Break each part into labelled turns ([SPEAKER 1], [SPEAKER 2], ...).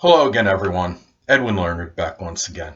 [SPEAKER 1] Hello again, everyone. Edwin Learnard back once again.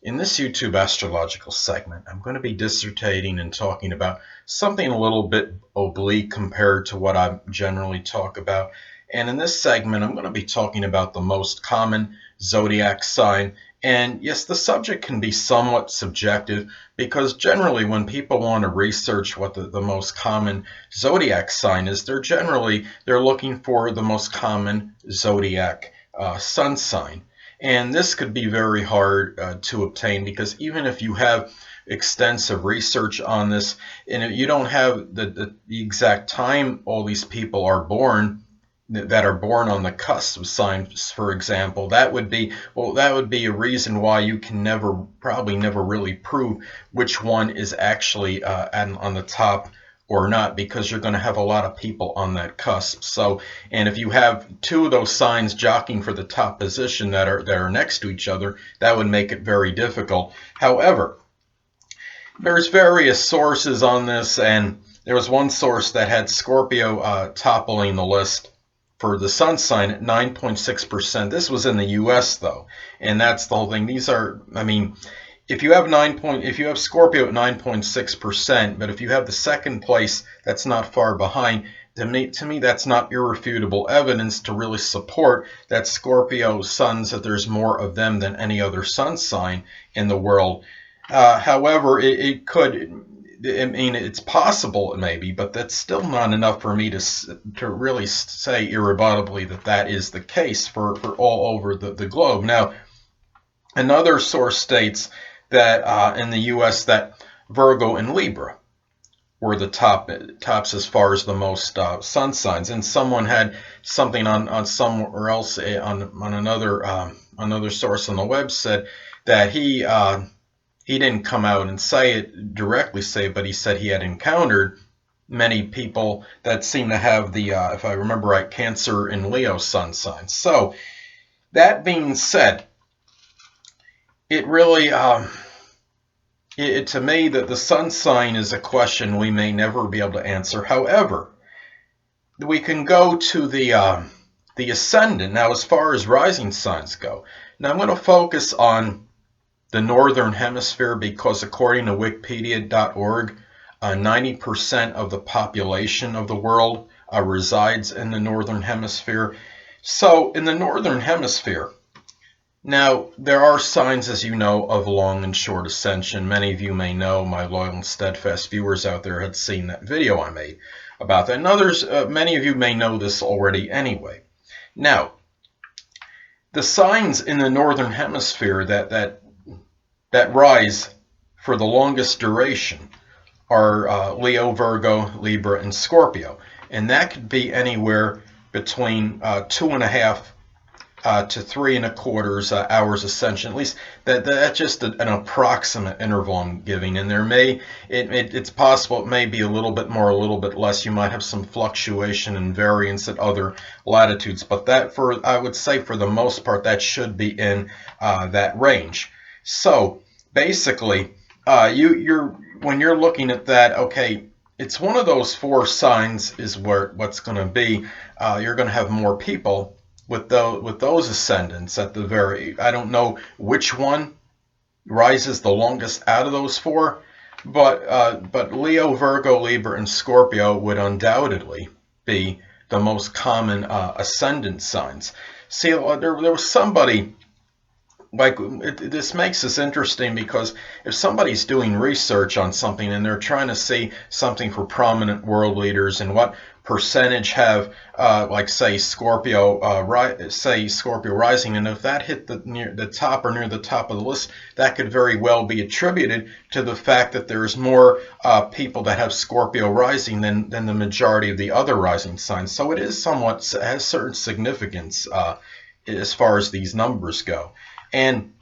[SPEAKER 1] In this YouTube astrological segment, I'm going to be dissertating and talking about something a little bit oblique compared to what I generally talk about. And in this segment, I'm going to be talking about the most common zodiac sign. And yes, the subject can be somewhat subjective because generally when people want to research what the most common zodiac sign is, they're looking for the most common zodiac sun sign. And this could be very hard to obtain because even if you have extensive research on this and you don't have the exact time all these people are born that are born on the cusp of signs, for example, that would be a reason why you can probably never really prove which one is actually on the top or not, because you're going to have a lot of people on that cusp. So, and if you have two of those signs jockeying for the top position that are next to each other, that would make it very difficult. However, there's various sources on this, and there was one source that had Scorpio toppling the list for the sun sign at 9.6%. This was in the US though, and that's the whole thing. If you have Scorpio at 9.6%, but if you have the second place that's not far behind, to me that's not irrefutable evidence to really support that Scorpio suns, that there's more of them than any other sun sign in the world. However, it's possible maybe, but that's still not enough for me to really say irrebuttably that is the case for all over the globe. Now, another source states that in the U.S. that Virgo and Libra were the tops as far as the most sun signs, and someone had something on somewhere else on another source on the web said that he didn't come out and directly say it, but he said he had encountered many people that seem to have the, if I remember right, Cancer and Leo sun signs. So that being said, it really, to me, that the sun sign is a question we may never be able to answer. However, we can go to the ascendant. Now, as far as rising signs go, now I'm going to focus on the northern hemisphere because according to wikipedia.org, 90% of the population of the world resides in the northern hemisphere. So in the northern hemisphere, now there are signs, as you know, of long and short ascension. Many of you may know, my loyal and steadfast viewers out there had seen that video I made about that. And others, many of you may know this already anyway. Now, the signs in the northern hemisphere that rise for the longest duration are Leo, Virgo, Libra, and Scorpio. And that could be anywhere between 2.5 to 3.25 hours ascension. At least that's just an approximate interval I'm giving. And it's possible it may be a little bit more, a little bit less. You might have some fluctuation and variance at other latitudes. But I would say for the most part, that should be in that range. So basically, when you're looking at that, okay, it's one of those four signs is what's going to be. You're going to have more people with those ascendants at the very. I don't know which one rises the longest out of those four, but Leo, Virgo, Libra, and Scorpio would undoubtedly be the most common ascendant signs. See, there was somebody. This makes this interesting because if somebody's doing research on something and they're trying to see something for prominent world leaders and what percentage have, say Scorpio rising, and if that hit near the top or near the top of the list, that could very well be attributed to the fact that there's more people that have Scorpio rising than the majority of the other rising signs. So it has certain significance as far as these numbers go. And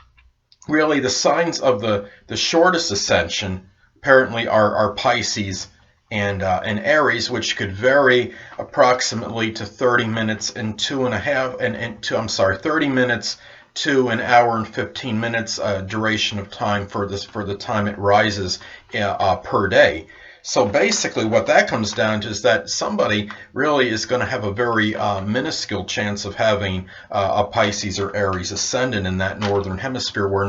[SPEAKER 1] really, the signs of the shortest ascension apparently are Pisces and Aries, which could vary approximately to 30 minutes and 30 minutes to an hour and 15 minutes duration of time for the time it rises per day. So basically what that comes down to is that somebody really is going to have a very minuscule chance of having a Pisces or Aries ascendant in that northern hemisphere where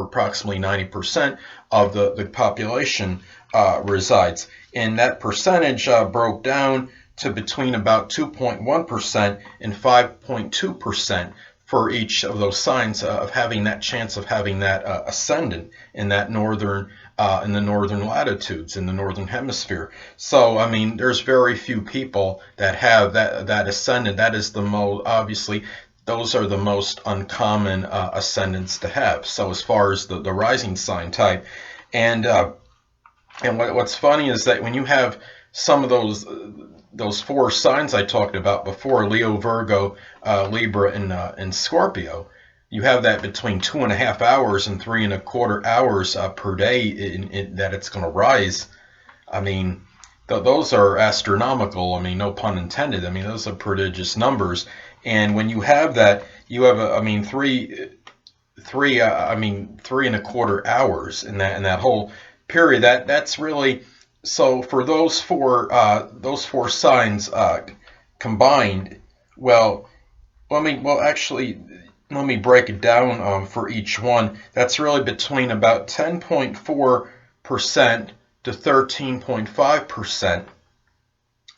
[SPEAKER 1] approximately 90% of the population resides. And that percentage broke down to between about 2.1% and 5.2% for each of those signs of having that chance of having that ascendant in that in the northern latitudes in the northern hemisphere. So I mean, there's very few people that have that ascendant. That is the most obviously. Those are the most uncommon ascendants to have. So as far as the rising sign type, and what's funny is that when you have some of those four signs I talked about before, Leo, Virgo, Libra, and Scorpio, you have that between 2.5 hours and 3.25 hours per day that it's going to rise. I mean, those are astronomical. I mean, no pun intended. I mean, those are prodigious numbers. And when you have that, you have I mean, 3.25 hours in that whole period. That's really. So for those four signs combined, well, actually, let me break it down for each one. That's really between about 10.4% to 13.5%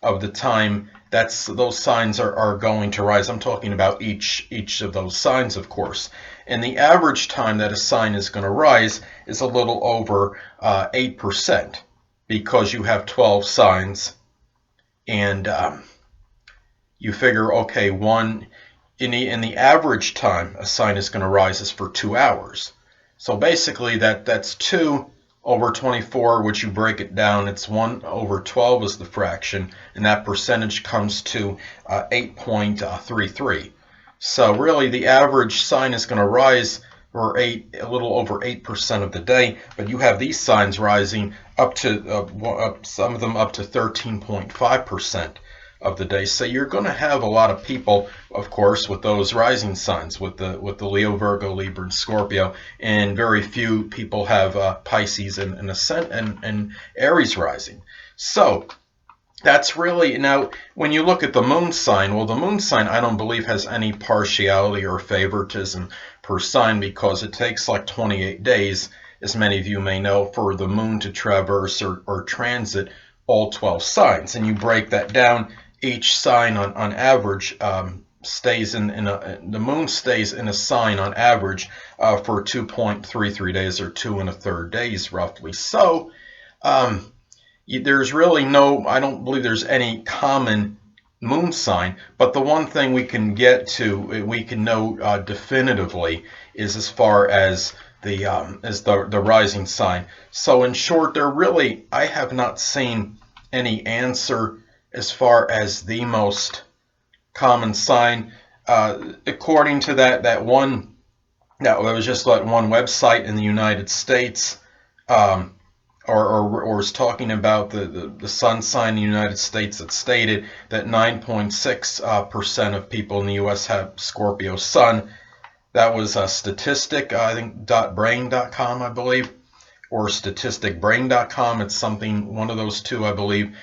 [SPEAKER 1] of the time those signs are going to rise. I'm talking about each of those signs, of course. And the average time that a sign is going to rise is a little over 8%. Because you have 12 signs, and you figure, okay, in the average time a sign is going to rise is for 2 hours. So basically that's 2 over 24, which you break it down, it's 1 over 12 is the fraction, and that percentage comes to 8.33. So really the average sign is going to rise for a little over 8% of the day, but you have these signs rising up to some of them up to 13.5% of the day. So you're going to have a lot of people, of course, with those rising signs, with the Leo, Virgo, Libra, and Scorpio, and very few people have Pisces and Ascent and Aries rising. So that's really, now when you look at the moon sign, well, the moon sign I don't believe has any partiality or favoritism per sign, because it takes like 28 days, as many of you may know, for the moon to traverse or transit all 12 signs. And you break that down, each sign on average stays in the moon stays in a sign on average for 2.33 days, or 2 1/3 days roughly. So there's really I don't believe there's any common moon sign, but the one thing we can know definitively is as far as the rising sign. So in short, I have not seen any answer as far as the most common sign. According to that was just like one website in the United States, or was talking about the sun sign in the United States, that stated that 9.6% of people in the U.S. have Scorpio sun. That was a statistic, I think .brain.com, I believe, or statisticbrain.com. It's one of those two, I believe.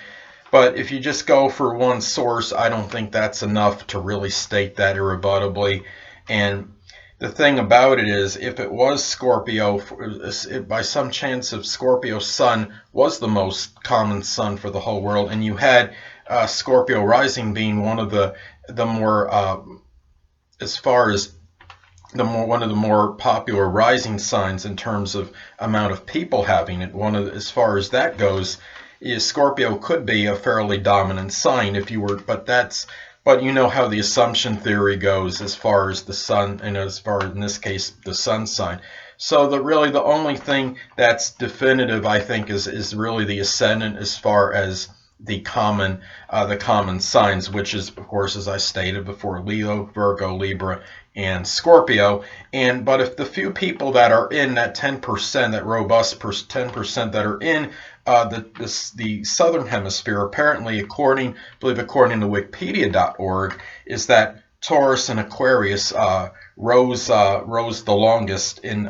[SPEAKER 1] But if you just go for one source, I don't think that's enough to really state that irrebuttably. And the thing about it is, if it was Scorpio, by some chance, if Scorpio sun was the most common sun for the whole world, and you had Scorpio rising being one of the more, as far as one of the more popular rising signs in terms of amount of people having it, as far as that goes, Scorpio could be a fairly dominant sign if you were, but you know how the assumption theory goes as far as the sun, and as far in this case the sun sign. So the only thing that's definitive, I think, is really the ascendant as far as the common signs, which is, of course, as I stated before, Leo, Virgo, Libra, and Scorpio. But if the few people that are in that 10%, that robust 10% that are in the southern hemisphere, apparently, according to Wikipedia.org, is that Taurus and Aquarius rose the longest in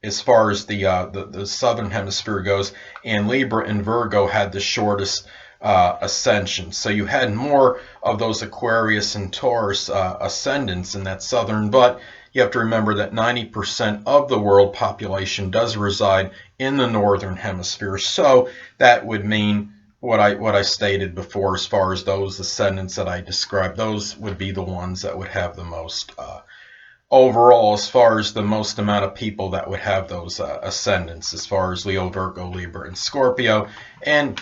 [SPEAKER 1] as far as the southern hemisphere goes, and Libra and Virgo had the shortest ascension. So you had more of those Aquarius and Taurus ascendants in that southern, but you have to remember that 90% of the world population does reside in the northern hemisphere. So that would mean what I stated before, as far as those ascendants that I described, those would be the ones that would have the most overall, as far as the most amount of people that would have those ascendants, as far as Leo, Virgo, Libra, and Scorpio. And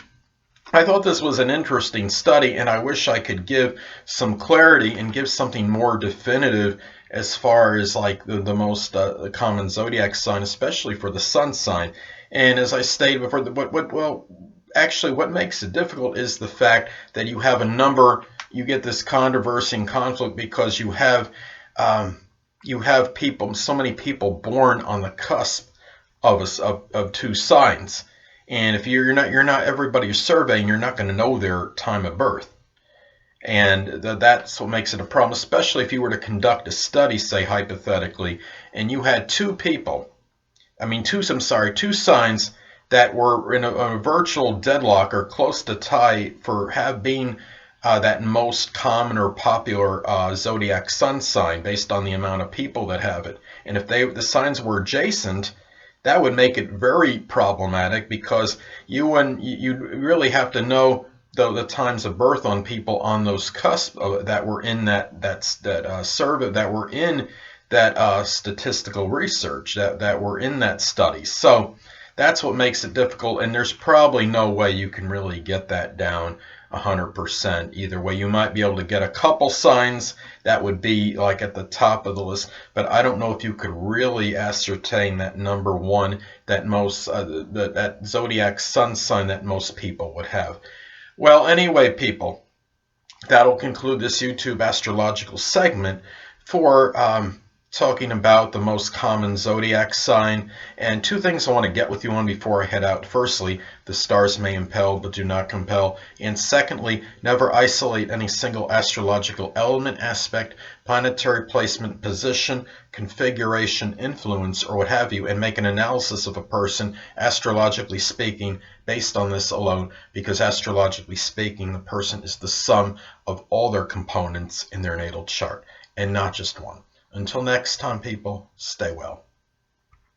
[SPEAKER 1] I thought this was an interesting study, and I wish I could give some clarity and give something more definitive as far as like the most common zodiac sign, especially for the sun sign. And as I stated before, what makes it difficult is the fact that you have a number, you get this controversy and conflict because you have people, so many people born on the cusp of two signs. And if you're not everybody you're surveying, you're not going to know their time of birth. And that's what makes it a problem, especially if you were to conduct a study, say hypothetically, and you had two signs that were in a virtual deadlock or close to tie for being that most common or popular zodiac sun sign based on the amount of people that have it. And if the signs were adjacent, that would make it very problematic, because you really have to know the times of birth on people on those cusps that were in that survey, that were in that statistical research, that were in that study. So that's what makes it difficult, and there's probably no way you can really get that down 100% either way. You might be able to get a couple signs that would be like at the top of the list, but I don't know if you could really ascertain that number one, that most that zodiac sun sign that most people would have. Well, anyway, people, that'll conclude this YouTube astrological segment for talking about the most common zodiac sign. And two things I want to get with you on before I head out. Firstly, the stars may impel but do not compel. And secondly, never isolate any single astrological element, aspect, planetary placement, position, configuration, influence, or what have you, and make an analysis of a person, astrologically speaking, based on this alone, because astrologically speaking, the person is the sum of all their components in their natal chart, and not just one. Until next time, people, stay well.